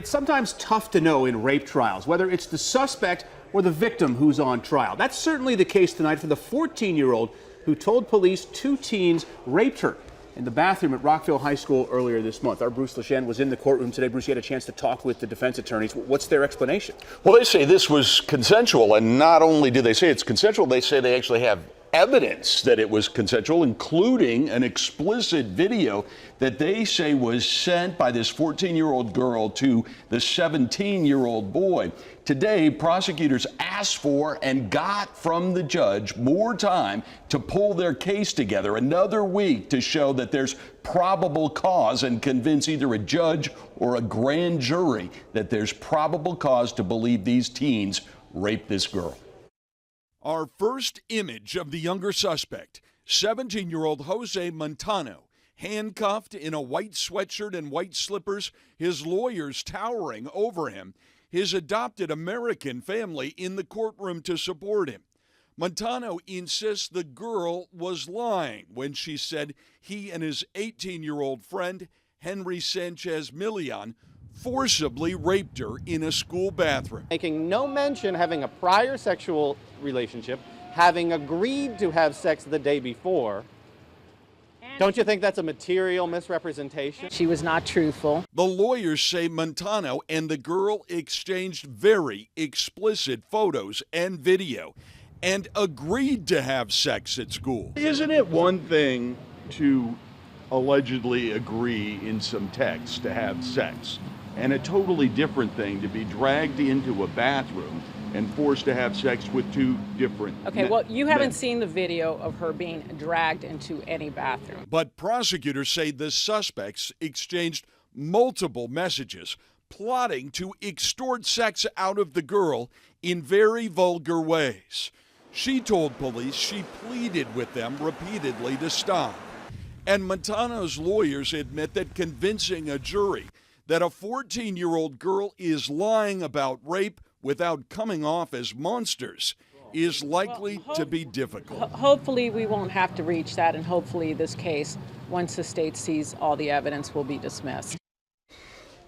It's sometimes tough to know in rape trials whether it's the suspect or the victim who's on trial. That's certainly the case tonight for the 14-year-old who told police two teens raped her in the bathroom at Rockville High School earlier this month. Our Bruce Leshan was in the courtroom today. Bruce, you had a chance to talk with the defense attorneys. What's their explanation? Well, they say this was consensual, and not only do they say it's consensual, they say they actually have evidence that it was consensual, including an explicit video that they say was sent by this 14-year-old girl to the 17-year-old boy. Today, prosecutors asked for and got from the judge more time to pull their case together, another week to show that there's probable cause and convince either a judge or a grand jury that there's probable cause to believe these teens raped this girl. Our first image of the younger suspect, 17-year-old Jose Montano, handcuffed in a white sweatshirt and white slippers, his lawyers towering over him, his adopted American family in the courtroom to support him. Montano insists the girl was lying when she said he and his 18-year-old friend, Henry Sanchez Milian, forcibly raped her in a school bathroom. Making no mention having a prior sexual relationship, having agreed to have sex the day before. Don't you think that's a material misrepresentation? She was not truthful. The lawyers say Montano and the girl exchanged very explicit photos and video and agreed to have sex at school. Isn't it one thing to allegedly agree in some text to have sex, and a totally different thing to be dragged into a bathroom and forced to have sex with two different Okay, well, you haven't men. seen the video of her being dragged into any bathroom. But prosecutors say the suspects exchanged multiple messages, plotting to extort sex out of the girl in very vulgar ways. She told police she pleaded with them repeatedly to stop. And Montano's lawyers admit that convincing a jury that a 14-year-old girl is lying about rape without coming off as monsters is likely to be difficult. Hopefully we won't have to reach that, and hopefully this case, once the state sees all the evidence, will be dismissed.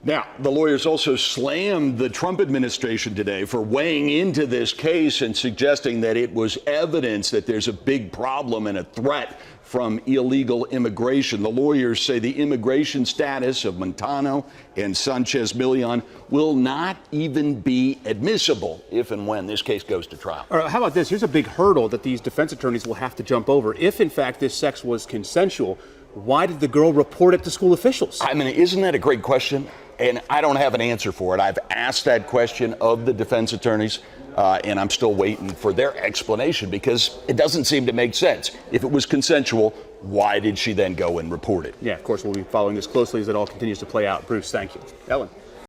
Now, the lawyers also slammed the Trump administration today for weighing into this case and suggesting that it was evidence that there's a big problem and a threat from illegal immigration. The lawyers say the immigration status of Montano and Sanchez Milian will not even be admissible if and when this case goes to trial. All right, how about this? Here's a big hurdle that these defense attorneys will have to jump over. If, in fact, this sex was consensual, why did the girl report it to school officials? I mean, isn't that a great question? And I don't have an answer for it. I've asked that question of the defense attorneys, and I'm still waiting for their explanation because it doesn't seem to make sense. If it was consensual, why did she then go and report it? Yeah, of course, we'll be following this closely as it all continues to play out. Bruce, thank you. Ellen.